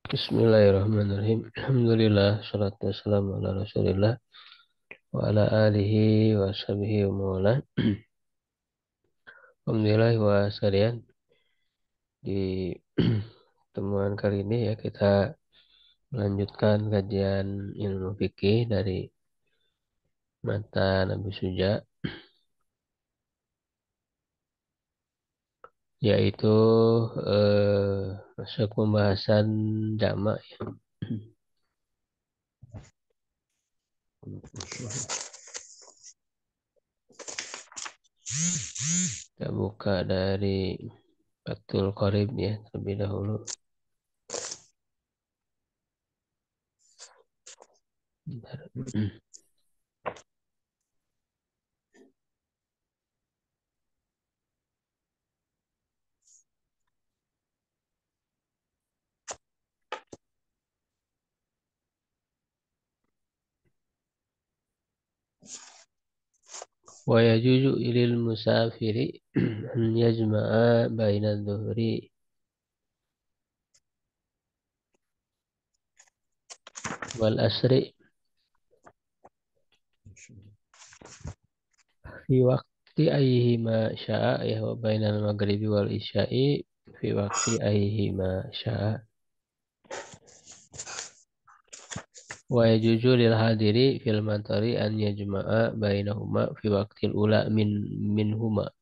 Bismillahirrahmanirrahim. Alhamdulillah, salatu wassalamu ala Rasulillah wa ala alihi wa sahbihi wa mawala. Alhamdulillah wa sekalian, di temuan kali ini ya kita melanjutkan kajian ilmu fikih dari mata Nabi Suja, yaitu masuk pembahasan jamak ya. Kita buka dari Fathul Qorib ya terlebih dahulu. Bentar. Wa yajuzu ilil musafiri an yajma'a baina dhuhri wal asri fi waqti ayyihi ma sya'a ya wa bainal maghribi wal isya'i fi waqti ayyihi ma sya'a. Wa yajuzu lil hadiri fil matari an yajma'a bainahuma fi waqtil ula minhuma.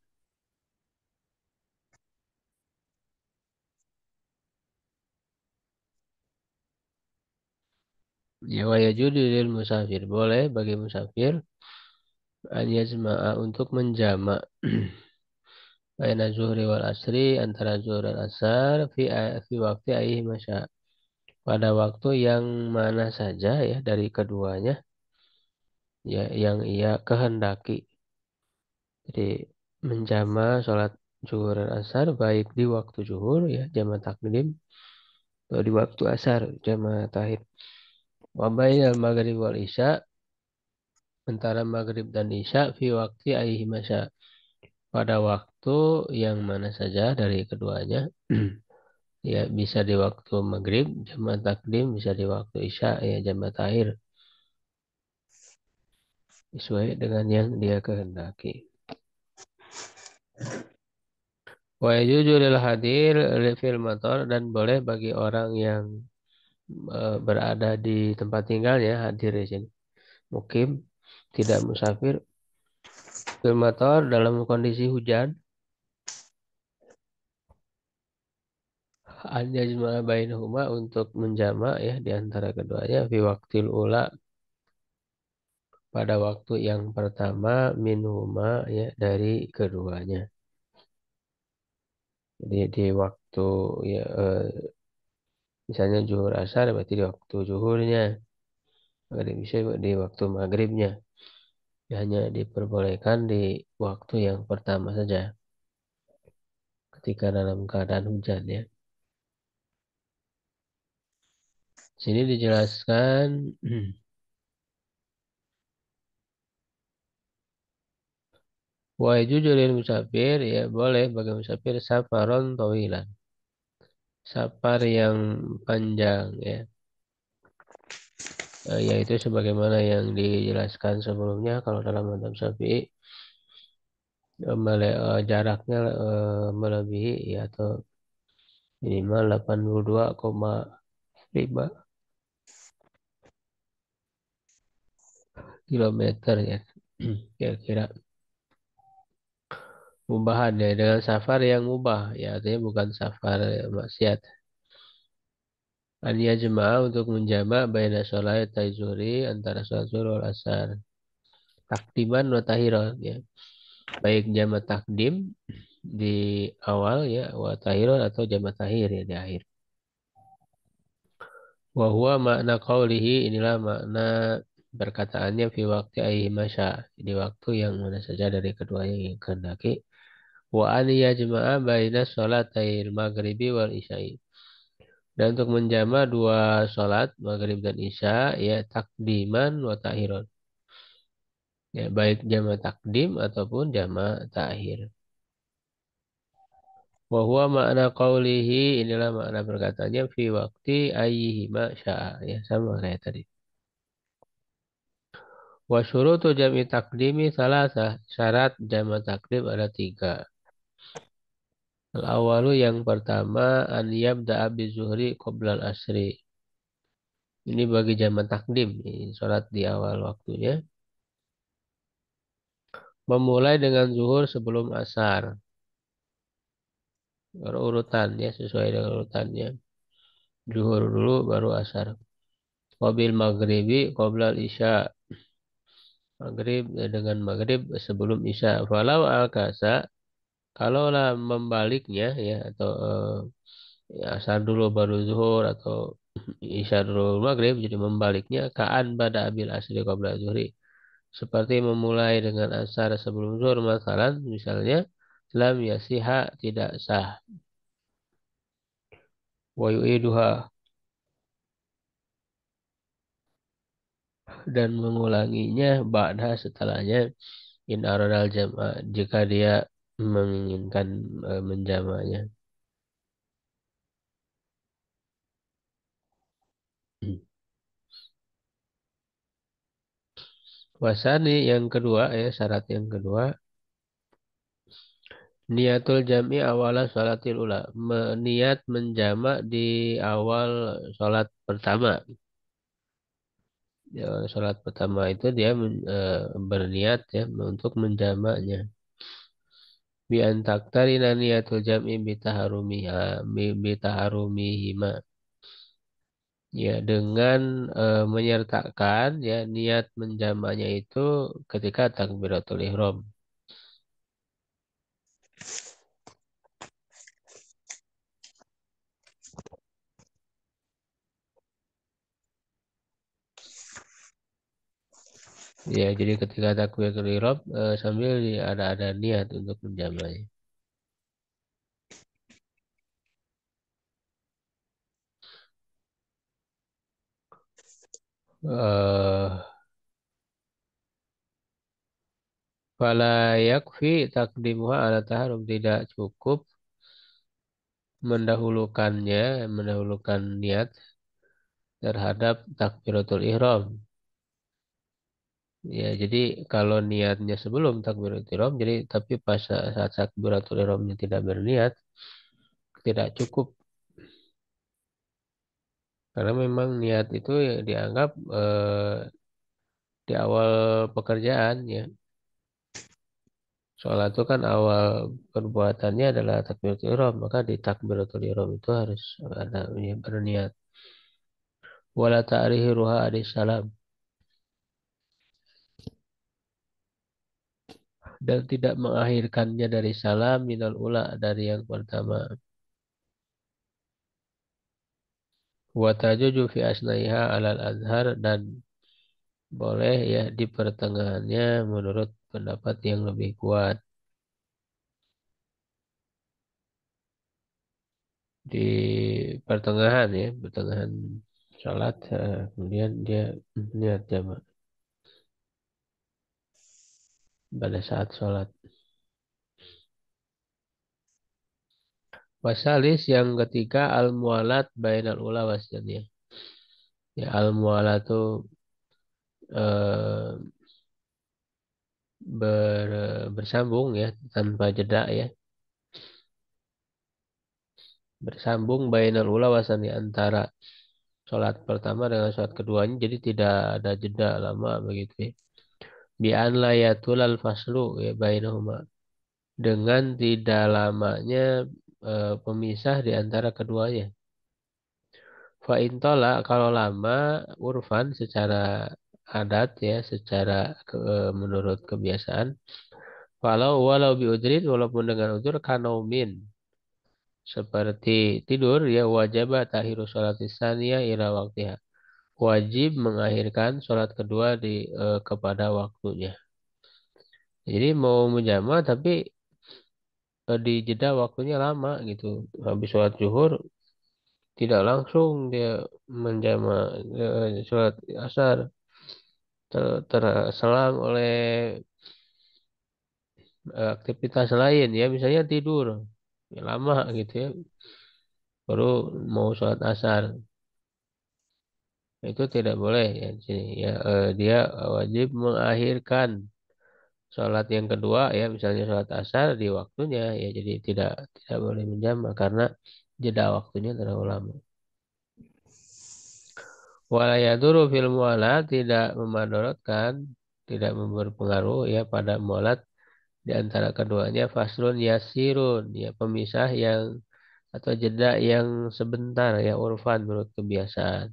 Ya wa yajuzu lil musafir, boleh bagi musafir an yajma'a untuk menjama' baina zuhri wal asri antara zuhur dan asar fi waqti ayyihi ma sya'a, pada waktu yang mana saja ya dari keduanya ya yang ia kehendaki. Jadi menjama sholat zuhur dan asar baik di waktu zuhur ya jama takdim atau di waktu asar jama takhir. Wa bainal maghrib wal isya, antara maghrib dan isya fi waktu ayyihi masya, pada waktu yang mana saja dari keduanya. Ya bisa di waktu maghrib jama takdim, bisa di waktu isya ya jama takhir, sesuai dengan yang dia kehendaki. Wa yajuzu lil hadir fil matar, dan boleh bagi orang yang berada di tempat tinggalnya, hadir di sini, mukim, tidak musafir, fil matar dalam kondisi hujan, an yajma'a bainahuma untuk menjama ya di antara keduanya fi waqtil ula, pada waktu yang pertama, minhuma ya dari keduanya. Jadi di waktu ya misalnya zuhur asar berarti di waktu zuhurnya, maghrib bisa di waktu maghribnya. Hanya diperbolehkan di waktu yang pertama saja ketika dalam keadaan hujan ya. Sini dijelaskan wa yajuzu lil musafir, ya boleh bagi musafir safaron tawilan, safar yang panjang ya. Yaitu sebagaimana yang dijelaskan sebelumnya, kalau dalam mazhab Syafi'i jaraknya melebihi ya, atau minimal 82,5 kilometer ya kira-kira. Mubahan ya, dengan safar yang mubah ya, artinya bukan safar maksiat. An yajma'a untuk menjama baina sholat zuhri, antara sholat zuhur wal asar, takdiman wa tahiran ya, baik jama takdim di awal ya, wa tahiran atau jama tahir ya di akhir. Wa huwa makna qawlihi, inilah makna perkataannya fi waqti ayyi masya, di waktu yang mana saja dari keduanya yang kehendaki. Wa an yajma'a baina sholatail maghribi wal isya'i, dan untuk menjama dua sholat maghrib dan isya ya takdiman wa takhiran, ya baik jama takdim ataupun jama takhir. Wa huwa makna qawlihi, inilah makna perkataannya fi waqti ayyihima sya'a. Ya, sama kayak tadi. Wa syurutu jam'i takdimi salasah. Syarat jama' takdim ada tiga. Al-awalu yang pertama an yabda'a zuhri qabla al-asri. Ini bagi jama' takdim, ini sholat di awal waktunya. Memulai dengan zuhur sebelum asar. Urutan ya, sesuai dengan urutannya. Zuhur dulu baru asar. Wabil maghribi qabla isya. Maghrib dengan maghrib sebelum isya. Falau al-kasa, kalaulah membaliknya ya, atau ya, asar dulu baru zuhur, atau isya dulu maghrib, jadi membaliknya kaan pada abil asri qabla zuhri. Seperti memulai dengan asar sebelum zuhur, misalnya lam yasiha, tidak sah. Wa yu'iduha, dan mengulanginya ba'da, setelahnya, in aradal jam'a, jika dia menginginkan menjamanya. Wasani yang kedua ya, syarat yang kedua, niatul jam'i awala sholatil ula, niat menjama di awal sholat pertama. Ya, sholat pertama itu dia berniat ya untuk menjamaknya. Bi antaktarina niatul jam'i bitaharumiha bitaharumihima. Ya, dengan menyertakan ya niat menjamaknya itu ketika takbiratul ihram. Ya, jadi ketika takbiratul ihram sambil ada niat untuk menjamaknya. Eh Fala yakfi takdimuha ala taharum, tidak cukup mendahulukan niat terhadap takbiratul ihram. Ya, jadi kalau niatnya sebelum takbiratul ihram, jadi tapi pas saat takbiratul ihramnya tidak berniat, tidak cukup. Karena memang niat itu ya dianggap di awal pekerjaan ya. Sholat itu kan awal perbuatannya adalah takbiratul ihram, maka di takbiratul ihram itu harus ada ya, berniat. Wala ta'rihi ruha alaihi salam, dan tidak mengakhirkannya dari salam minal ula, dari yang pertama. Wa tajuju fi asnaiha alal azhar, dan boleh ya di pertengahannya menurut pendapat yang lebih kuat. Di pertengahan ya, pertengahan sholat, kemudian dia niat jamak pada saat sholat. Wasalis yang ketiga al-mualat bainal ula wasdaniyah. Ya, al-mualat itu eh, bersambung ya, tanpa jeda ya. Bersambung bainal ula wasani, antara sholat pertama dengan sholat keduanya, jadi tidak ada jeda lama begitu ya. Bi an la yatulal faslu ya bainahuma, dengan tidak lamanya pemisah di antara keduanya. Fa intola, kalau lama, urfan secara adat ya, secara menurut kebiasaan. Walau bi udrin, walaupun dengan udur, kanaumin, seperti tidur ya, wajib tahiru sholat istaniyah ila waktiha, wajib mengakhirkan sholat kedua kepada waktunya. Jadi mau menjama tapi di jeda waktunya lama gitu. Habis sholat zuhur tidak langsung dia menjama sholat asar, terselang oleh aktivitas lain ya, misalnya tidur. ya lama gitu ya, baru mau sholat asar. Itu tidak boleh ya di sini ya. Dia wajib mengakhirkan sholat yang kedua ya, misalnya sholat asar di waktunya ya, jadi tidak tidak boleh menjamak karena jeda waktunya terlalu lama. Walayaduru fil mualat, tidak memadorotkan, tidak berpengaruh ya pada mualat di antara keduanya, faslun yasirun ya, pemisah yang atau jeda yang sebentar ya, urfan menurut kebiasaan.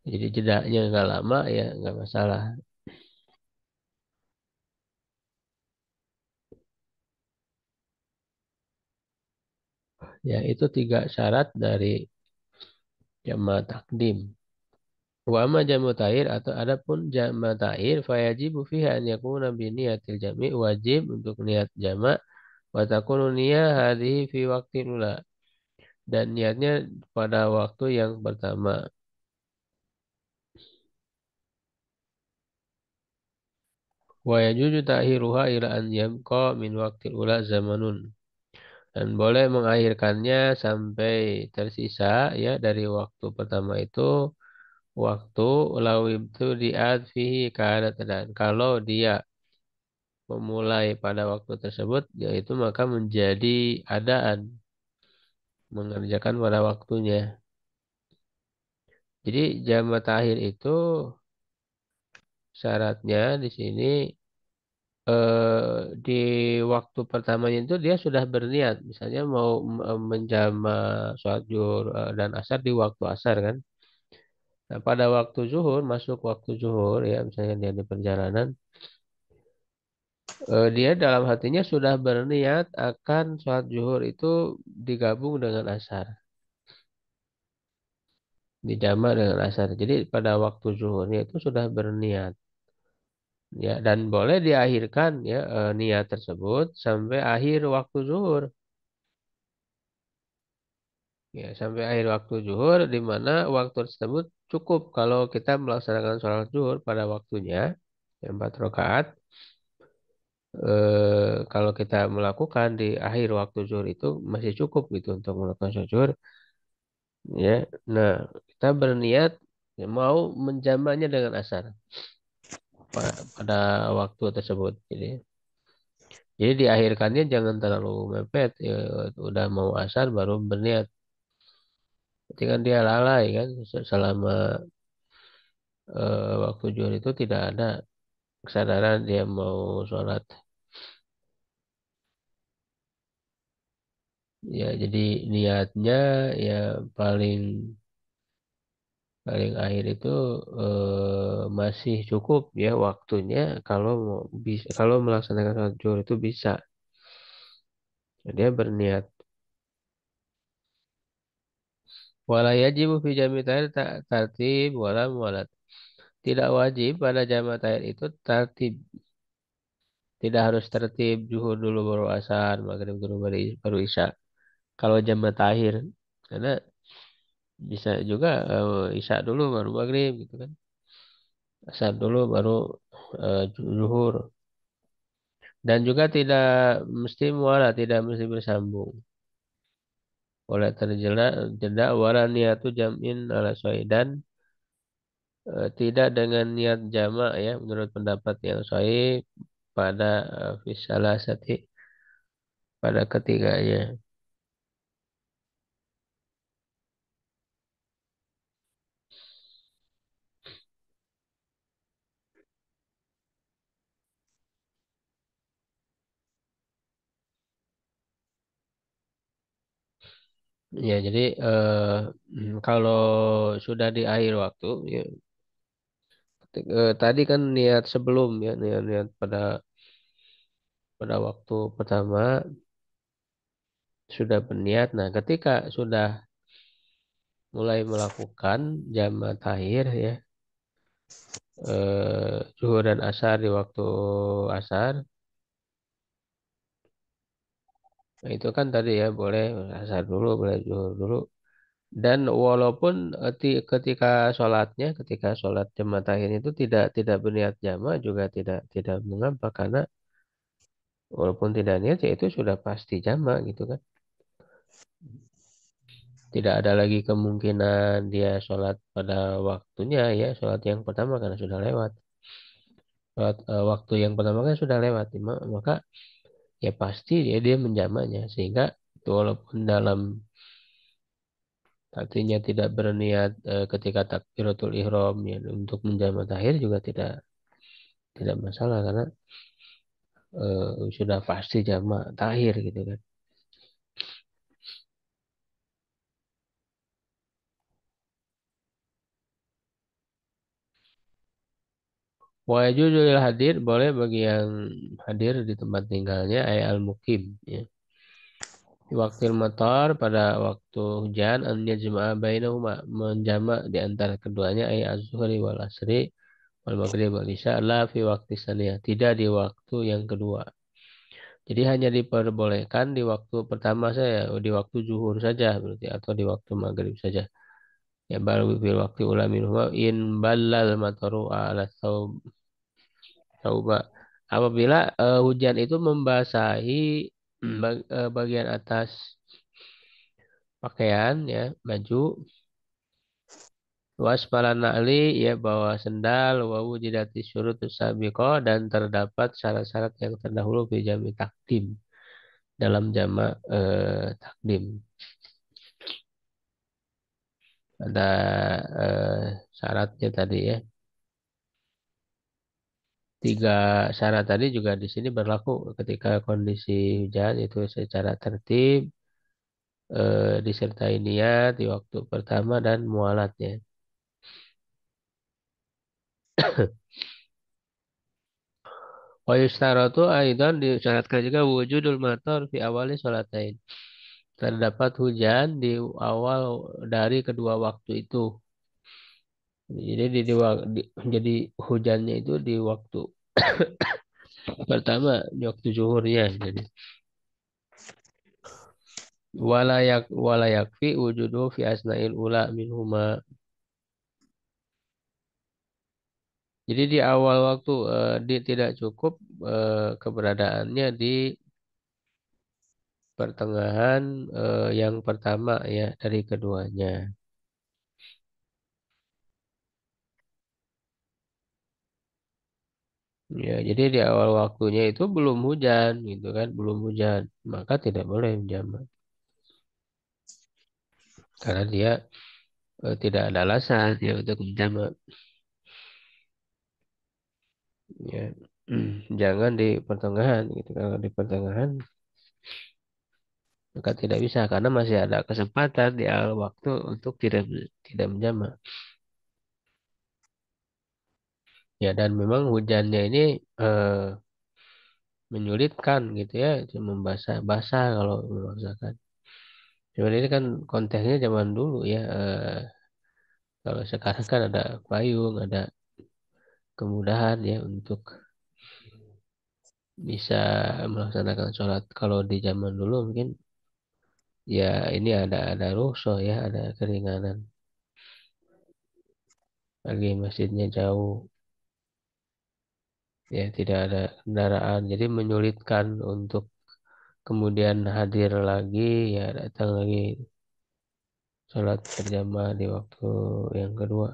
Jadi jedanya nggak lama ya nggak masalah. Ya itu tiga syarat dari jamaah takdim. Wa amma jamu ta'ir, atau adapun jama' ta'ir fayajibu fiha an yakuna bi niyatil jami', wajib untuk niat jama', wa takunu niyah hadhihi fi waqtil ula, dan niatnya pada waktu yang pertama. Wa yajuzu ta'khiruha ila an yabqa min waqtil ula zamanun, dan boleh mengakhirkannya sampai tersisa ya dari waktu pertama itu waktu, lau itu diat fihi keadaan, kalau dia memulai pada waktu tersebut, yaitu maka menjadi adaan, mengerjakan pada waktunya. Jadi jamak takhir itu syaratnya di sini di waktu pertamanya itu dia sudah berniat, misalnya mau menjama sholat zuhur dan asar di waktu asar kan. Nah, pada waktu zuhur, masuk waktu zuhur ya, misalnya dia di perjalanan, dia dalam hatinya sudah berniat akan sholat zuhur itu digabung dengan asar, dijamak dengan asar. Jadi pada waktu zuhurnya itu sudah berniat ya, dan boleh diakhirkan ya niat tersebut sampai akhir waktu zuhur ya, sampai akhir waktu zuhur, di mana waktu tersebut cukup kalau kita melaksanakan sholat zuhur pada waktunya ya, 4 rakaat. Kalau kita melakukan di akhir waktu zuhur itu masih cukup gitu untuk melakukan sholat zuhur ya. Nah, kita berniat ya, mau menjamaknya dengan asar pada waktu tersebut. Jadi diakhirkannya jangan terlalu mepet ya, udah mau asar baru berniat. Jadi kan dia lalai kan, selama waktu zuhur itu tidak ada kesadaran dia mau sholat. Ya jadi niatnya ya paling paling akhir itu masih cukup ya waktunya, kalau mau bisa, kalau melaksanakan sholat zuhur itu bisa. Dia berniat. Wala yajibu fi jami' tahir tartib wala mualat. Tidak wajib pada jamaah tahir itu tertib. Tidak harus tertib zuhur dulu baru asar, maghrib dulu baru isya. Kalau jamaah tahir, karena bisa juga isya dulu baru maghrib gitu kan. Asar dulu baru zuhur. Dan juga tidak mesti mualat, tidak mesti bersambung. Boleh terjela jeda wala niatu jam'in ala dan tidak dengan niat jamak ya, menurut pendapat yang sahih pada fisalasati, pada ketiganya. Ya jadi kalau sudah di akhir waktu ya, tadi kan niat sebelum ya, niat pada pada waktu pertama sudah berniat. Nah, ketika sudah mulai melakukan jamak takhir ya, zuhur dan asar di waktu asar, nah itu kan tadi ya boleh asar dulu, boleh zuhur dulu. Dan walaupun ketika sholatnya, ketika sholat jamaah takhir itu tidak tidak berniat jamaah juga tidak tidak mengapa, karena Walaupun tidak niat ya itu sudah pasti jamak gitu kan. Tidak ada lagi kemungkinan dia sholat pada waktunya ya. Sholat yang pertama karena sudah lewat. Sholat waktu yang pertama kan sudah lewat. Maka ya pasti dia menjamaknya. Sehingga itu walaupun dalam artinya tidak berniat ketika takbiratul ihram ya, untuk menjamak tahir juga tidak masalah karena sudah pasti jamak tahir gitu kan. Wa yajuzu lil hadir boleh bagi yang hadir di tempat tinggalnya ay al mukim ya. Di waktu matar pada waktu hujan an yajma'a bainahuma menjamak di antara keduanya ay az-zuhri wal asri wal maghrib wal isya la fi waktu saniyah tidak di waktu yang kedua. Jadi hanya diperbolehkan di waktu pertama saya di waktu zuhur saja berarti atau di waktu maghrib saja. Ya baru bil waktu ulamin huwa in ballal mataru ala Coba apabila hujan itu membasahi bagian atas pakaian ya baju waspalan na'li ya bawa sendal wa wujidati syurutus sabiqah dan terdapat syarat-syarat yang terdahulu fi jami takdim dalam jamak takdim ada syaratnya tadi ya tiga syarat tadi juga di sini berlaku ketika kondisi hujan itu secara tertib disertai niat di waktu pertama dan mualatnya. Wa yustaratu aidan disyaratkan juga wujudul matar fi awali sholatain. Terdapat hujan di awal dari kedua waktu itu. Jadi jadi hujannya itu di waktu pertama di waktu zuhurnya. Jadi walayak fi wujudu fi asnail ula minhuma. Jadi di awal waktu tidak cukup keberadaannya di pertengahan yang pertama ya dari keduanya. Ya, jadi di awal waktunya itu belum hujan gitu kan, belum hujan, maka tidak boleh menjamak karena dia tidak ada alasan ya untuk menjamak. Ya, jangan di pertengahan gitu. Kalau di pertengahan maka tidak bisa karena masih ada kesempatan di awal waktu untuk tidak menjamak. Ya dan memang hujannya ini eh, menyulitkan gitu ya, cuma basah kalau memaksakan. Cuman ini kan konteksnya zaman dulu ya. Kalau sekarang kan ada payung, ada kemudahan ya untuk bisa melaksanakan sholat. Kalau di zaman dulu mungkin ya ini ada rukhsah ya, ada keringanan. Lagi masjidnya jauh, ya tidak ada kendaraan, jadi menyulitkan untuk kemudian hadir lagi ya datang lagi sholat berjamaah di waktu yang kedua.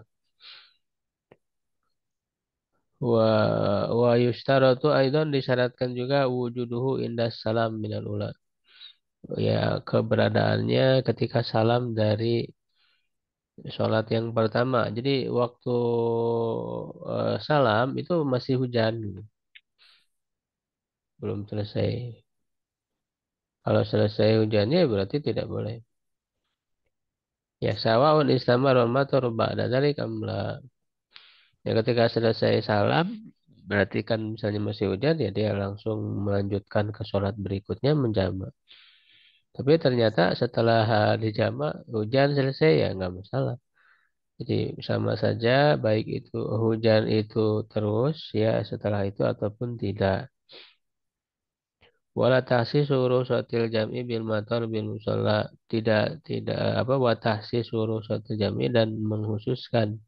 Wa yustaratu aidan disyaratkan juga wujuduhu indas salam minal ula. Ya keberadaannya ketika salam dari sholat yang pertama. Jadi waktu salam itu masih hujan, gitu. Belum selesai. Kalau selesai hujannya berarti tidak boleh. Ya sawaun istamar wal matar ba'da dzalik amla. Ya ketika selesai salam berarti kan misalnya masih hujan ya dia langsung melanjutkan ke sholat berikutnya menjamak. Tapi ternyata setelah dijamak hujan selesai ya nggak masalah. Jadi sama saja baik itu hujan itu terus ya setelah itu ataupun tidak. Wala tahsis surusatil jam'i bil matar bil musalla tidak apa wa tahsis surusatil jam'i dan menghususkan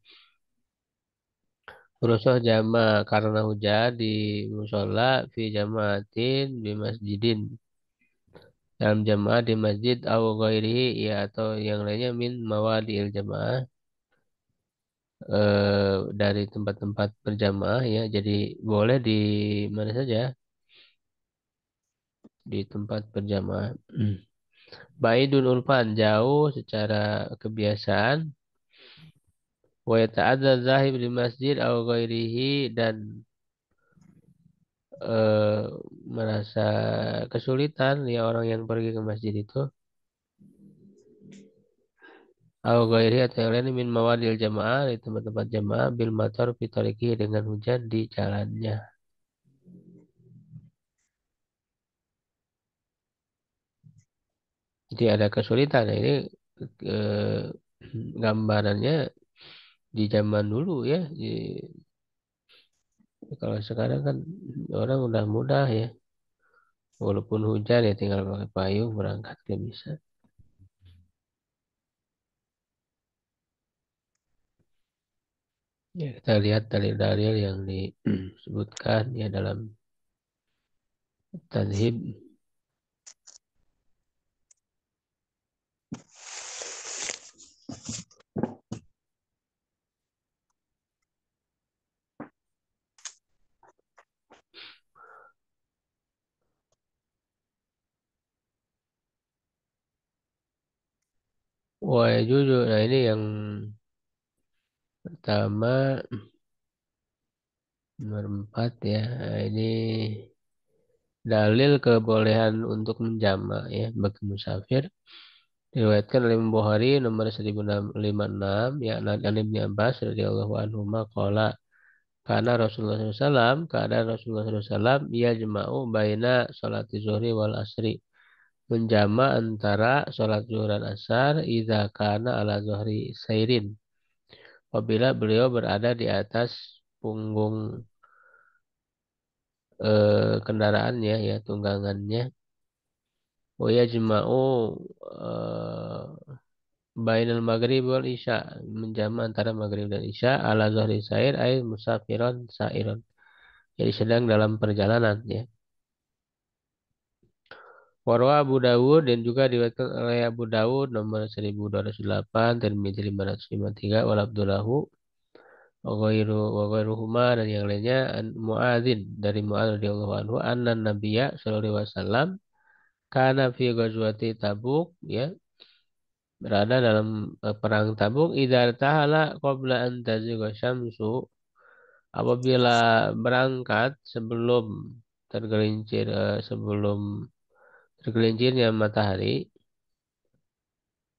Rusuh jama karena hujan di musola fi jamaatin di masjidin dalam jamaah di masjid au ghairihi ya atau yang lainnya min mawadi'il jamaah dari tempat-tempat berjamaah ya. Jadi boleh di mana saja di tempat berjamaah. Baidun urfan jauh secara kebiasaan wa yata'adza zahib di masjid au ghairihi dan eh, merasa kesulitan ya orang yang pergi ke masjid itu au ghairi atau yang lain min mawadil jamaah di tempat-tempat jamaah bil matar fitariki dengan hujan di jalannya. Jadi ada kesulitan. Nah, ini eh, gambarannya di zaman dulu ya. Kalau sekarang kan orang udah mudah ya. Walaupun hujan ya tinggal pakai payung berangkat ke bisa. Ya, kita lihat dalil-dalil yang disebutkan ya dalam Tadhib. Wah, jujur. Nah, ini yang pertama nomor 4 ya. Nah, ini dalil kebolehan untuk menjama ya bagi musafir. Diriwayatkan oleh Imam Bukhari nomor 1056 ya an Ibnu Abbas radhiyallahu anhu qala karena Rasulullah SAW keadaan Rasulullah SAW ia jema'u baina salati zuhri wal asri menjama antara sholat zuhur dan asar idza kana ala zuhri sairin apabila beliau berada di atas punggung kendaraannya ya tunggangannya wa yajma'u bainal maghrib wal isya menjama antara maghrib dan isya ala zuhri sair ay musafiron sairon jadi sedang dalam perjalanan ya. Warwa Abu Dawud dan juga diriwayatkan oleh Abu Dawud nomor 1208 Tirmidzi 553 wal Abdullahu wa ghairuhuma dan yang lainnya an Muadzin dari Muadz radhiyallahu anhu anna Nabiyya sallallahu alaihi wasallam kana fi ghazwati Tabuk ya berada dalam perang Tabuk idza tahala qabla an tazigha syamsu apabila berangkat sebelum tergelincir sebelum tergelincirnya matahari.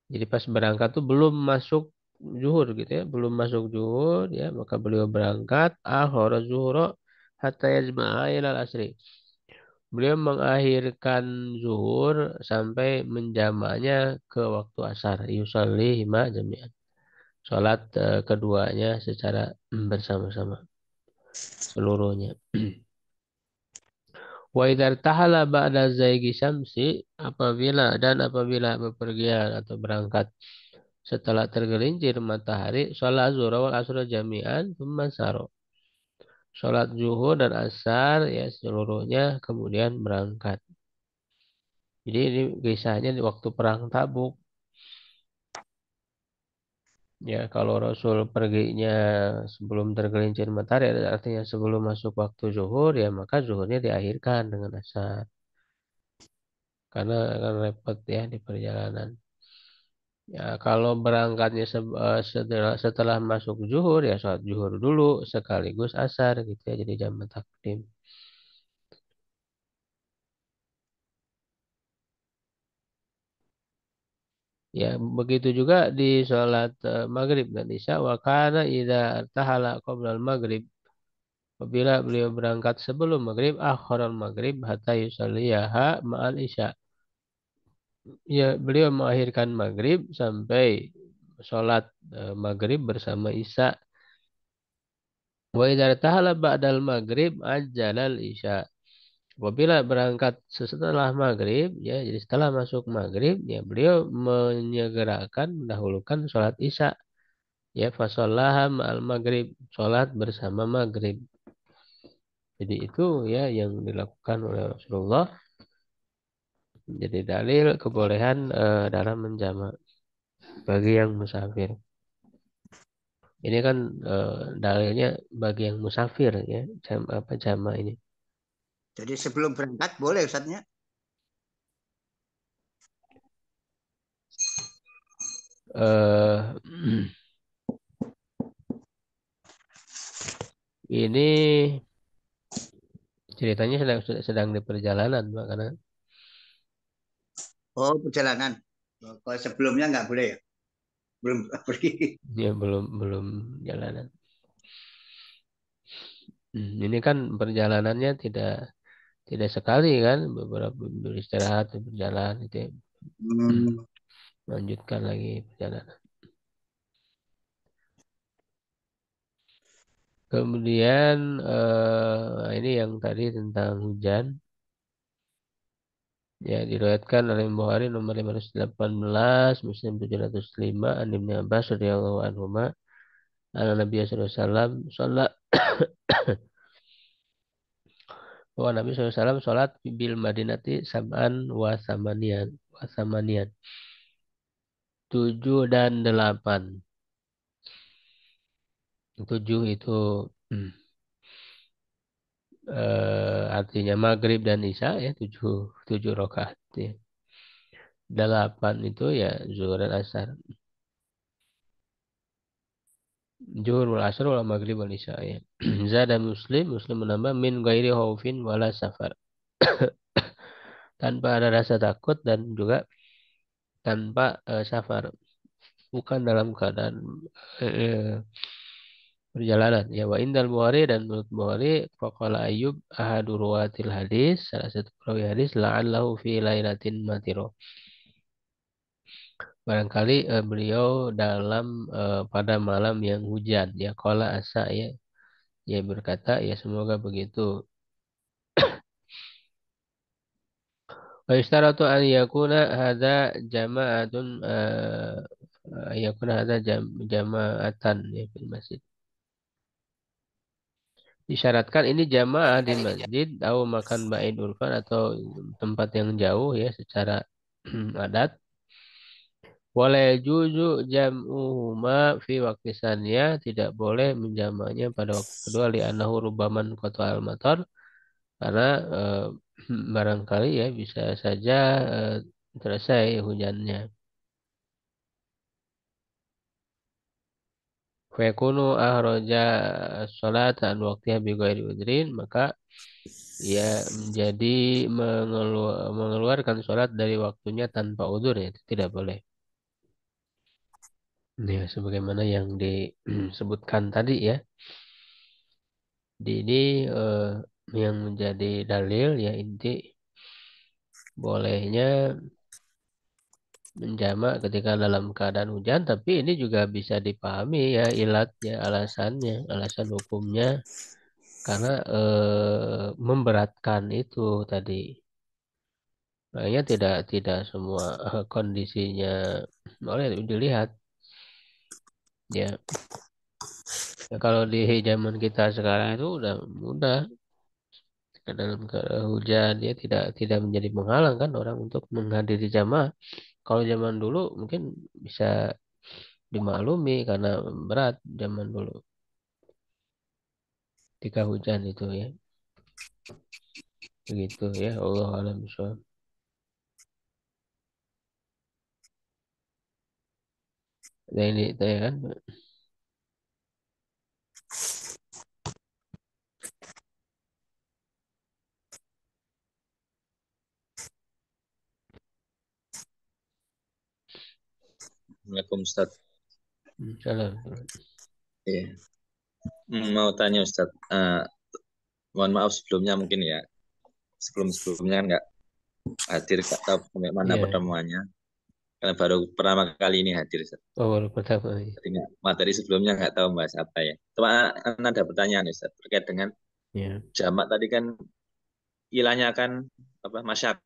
Jadi pas berangkat tuh belum masuk zuhur gitu ya, belum masuk zuhur ya, maka beliau berangkat akhara zuhra hatta yajma'a ilal asri. Beliau mengakhirkan zuhur sampai menjamaknya ke waktu asar. Yusalli hima jami'an. Salat keduanya secara bersama-sama seluruhnya. Wa idza tahala ba'da zaigi syamsi apabila bepergian atau berangkat setelah tergelincir matahari, sholat zuhur wal asr jami'an, thumma saro. Sholat zuhur dan asar ya seluruhnya kemudian berangkat. Jadi ini kisahnya di waktu perang Tabuk. Ya kalau Rasul perginya sebelum tergelincir matahari, artinya sebelum masuk waktu zuhur, ya maka zuhurnya diakhirkan dengan asar. Karena akan repot ya di perjalanan. Ya, kalau berangkatnya setelah masuk zuhur ya sholat zuhur dulu sekaligus asar gitu ya jadi jam takdim. Ya begitu juga di sholat maghrib dan isya wa kana idza tahala qabla maghrib apabila beliau berangkat sebelum maghrib akhiral maghrib hatta yusalliyaha ma'al isya. Ya beliau mengakhirkan maghrib sampai sholat maghrib bersama isya. Wa idza tahala ba'dal maghrib ajjalal isya. Apabila berangkat setelah maghrib, ya, jadi setelah masuk maghrib, ya beliau menyegerakan, mendahulukan sholat isya. Ya, fasollaha ma'al maghrib, sholat bersama maghrib. Jadi itu ya yang dilakukan oleh Rasulullah menjadi dalil kebolehan dalam menjamak bagi yang musafir. Ini kan dalilnya bagi yang musafir ya, apa jamak ini. Jadi sebelum berangkat boleh Ustaznya? eh ini ceritanya sedang di perjalanan, Pak, karena Oh, perjalanan. Oh, kalau sebelumnya nggak boleh ya? Belum pergi. dia belum belum jalanan. Ini kan perjalanannya tidak sekali kan, beberapa beristirahat berjalan itu ya. Hmm, Hmm. Lanjutkan lagi perjalanan. Kemudian ini yang tadi tentang hujan. Ya, diriwayatkan oleh Bukhari nomor 518, Muslim 705, an Ibnu Abbas radhiyallahu anhu anna Nabi sallallahu alaihi wasallam bahwa Nabi SAW sholat bil Madinati sab'an wa samanian 7 dan 8. 7 itu hmm, artinya maghrib dan isya ya, 7 rakaat ya. 8 itu ya zuhur dan asar. Zuhur wal asar wal maghrib wal isya ya. Zada Muslim menambah min ghairi khaufin wala safar. Tanpa ada rasa takut dan juga tanpa safar. Bukan dalam keadaan eh, perjalanan. Ya, wa indal Bukhari, dan menurut Bukhari faqala Ayyub ahadu ruwatil hadis, salah satu perawi hadis, la'allahu fi lailatin matiro. Barangkali beliau dalam pada malam yang hujan. Ya, qala asa ya. Ya berkata ya semoga begitu. Wa istaratu an yakuna hadza jama'atun yakuna hadza jama'atan ya fil masjid. Disyaratkan ini jamaah di masjid atau makan ba'id urfan atau tempat yang jauh ya secara adat. Boleh juzu jam'uhuma fi waktu saniyah, tidak boleh menjamaknya pada waktu kedua li'annahu rubaman qata al-matar, karena barangkali ya bisa saja eh, selesai hujannya. Fayakunu ahroja sholat an waktiha bi ghairi udrin, maka ia menjadi mengeluarkan sholat dari waktunya tanpa udur ya, itu tidak boleh. Ya, sebagaimana yang disebutkan tadi ya. Di ini yang menjadi dalil ya inti bolehnya menjamak ketika dalam keadaan hujan, tapi ini juga bisa dipahami ya ilatnya, alasannya, alasan hukumnya karena memberatkan itu tadi. Makanya tidak semua kondisinya boleh dilihat. Ya, ya kalau di zaman kita sekarang itu udah mudah. Dalam keadaan hujan dia tidak menjadi penghalang kan orang untuk menghadiri jamaah. Kalau zaman dulu mungkin bisa dimaklumi karena berat zaman dulu ketika hujan itu ya. Begitu ya, Allah alam bishawab. Nah ini saya kan. Assalamualaikum Ustaz. Salah. Iya. Mau tanya Ustaz, mohon maaf sebelumnya mungkin ya, sebelumnya kan nggak hadir, nggak tahu sampai mana Ya, pertemuannya, karena baru pertama kali ini hadir Ustaz. oh baru pertama ini. Jadi materi sebelumnya nggak tahu bahas apa ya. Cuma ada pertanyaan Ustaz terkait dengan Ya, jamak tadi kan ilahnya kan apa masyarakat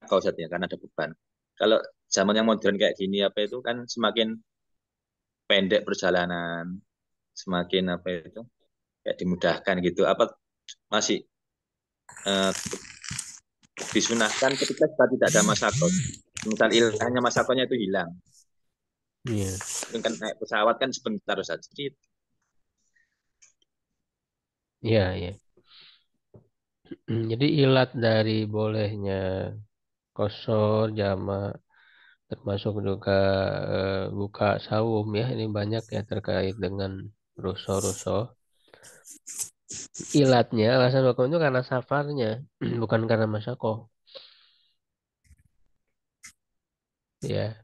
Ustaz ya, kan ada beban. Kalau zaman yang modern kayak gini apa itu kan semakin pendek perjalanan, semakin apa itu kayak dimudahkan gitu. Apa masih disunahkan ketika sudah tidak ada masako? Misal ilahnya masakonya itu hilang. Iya. Kan naik pesawat kan sebentar saja. Iya, iya. Jadi ilat dari bolehnya kosor, jamak, termasuk juga buka saum ya. Ini banyak ya terkait dengan ruso-ruso. Ilatnya, alasan hukum itu karena safarnya, bukan karena masako. Ya,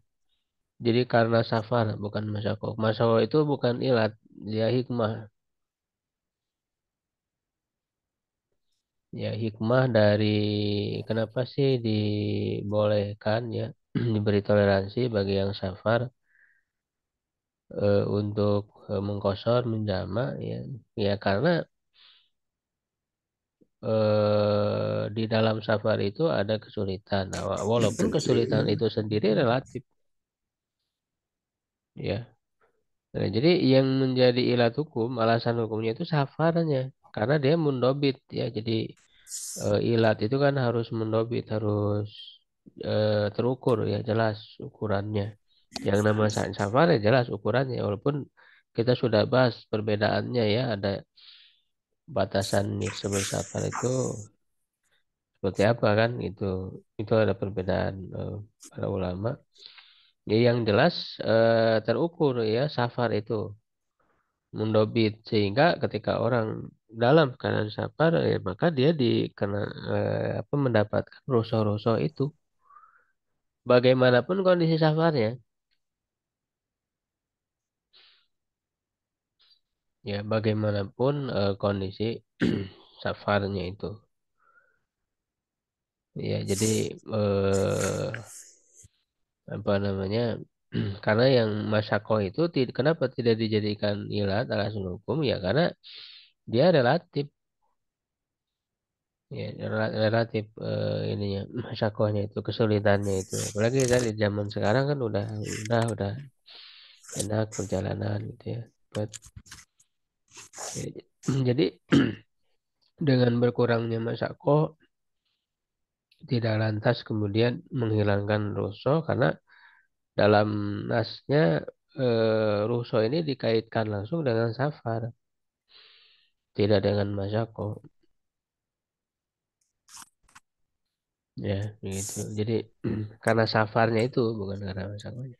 jadi karena safar, bukan masako. Masako itu bukan ilat, dia hikmah. Ya, hikmah dari kenapa sih dibolehkan ya, diberi toleransi bagi yang safar untuk mengkosor, menjamak ya. Ya karena di dalam safar itu ada kesulitan. Nah, walaupun kesulitan itu sendiri relatif ya. Nah, jadi yang menjadi ilat hukum, alasan hukumnya itu safarnya. Karena dia mundobit ya. Jadi ilat itu kan harus mundobit, harus terukur ya, jelas ukurannya. Yang nama safar ya jelas ukurannya. Walaupun kita sudah bahas perbedaannya ya, ada batasan disebut safar itu seperti apa kan? Itu ada perbedaan para ulama. Ya, yang jelas terukur ya safar itu mundobit sehingga ketika orang dalam keadaan safar ya, maka dia dikena apa mendapatkan rusuh-rusuh itu bagaimanapun kondisi safarnya ya bagaimanapun kondisi safarnya itu ya jadi eh, apa namanya karena yang masyako itu kenapa tidak dijadikan ilat alasan hukum ya karena dia relatif ya relatif ininya masyakohnya itu kesulitannya itu apalagi kita di zaman sekarang kan udah enak perjalanan gitu ya. Ya, jadi dengan berkurangnya masako tidak lantas kemudian menghilangkan ruso karena dalam nasnya ruso ini dikaitkan langsung dengan safar tidak dengan masako ya begitu jadi karena safarnya itu bukan karena masakonya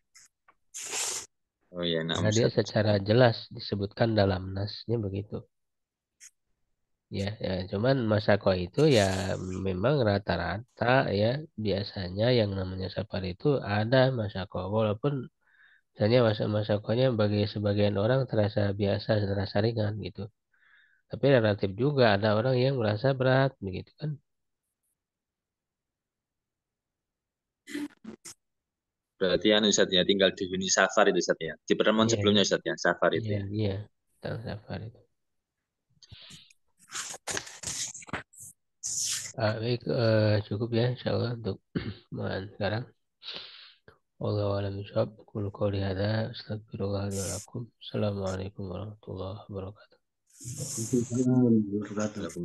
Oh iya, nah karena dia Ustaz. secara jelas disebutkan dalam nasnya begitu. Ya, ya, cuman Masako itu ya memang rata-rata ya biasanya yang namanya safari itu ada Masako walaupun misalnya Masakonya bagi sebagian orang terasa biasa, terasa ringan gitu. Tapi relatif juga ada orang yang merasa berat begitu kan. Berarti anu Ustaz ya, tinggal definisi safar itu Ustaz ya. Di pertemuan Iya, sebelumnya Ustaz ya, safar itu iya, ya. iya, tentang safari itu. Baik, cukup ya insya Allah untuk makan sekarang. Wallahu a'lam bishawab. Qul qouli hadza astaghfirullah li wa lakum. Assalamualaikum warahmatullahi wabarakatuh. Waalaikumsalam warahmatullahi wabarakatuh.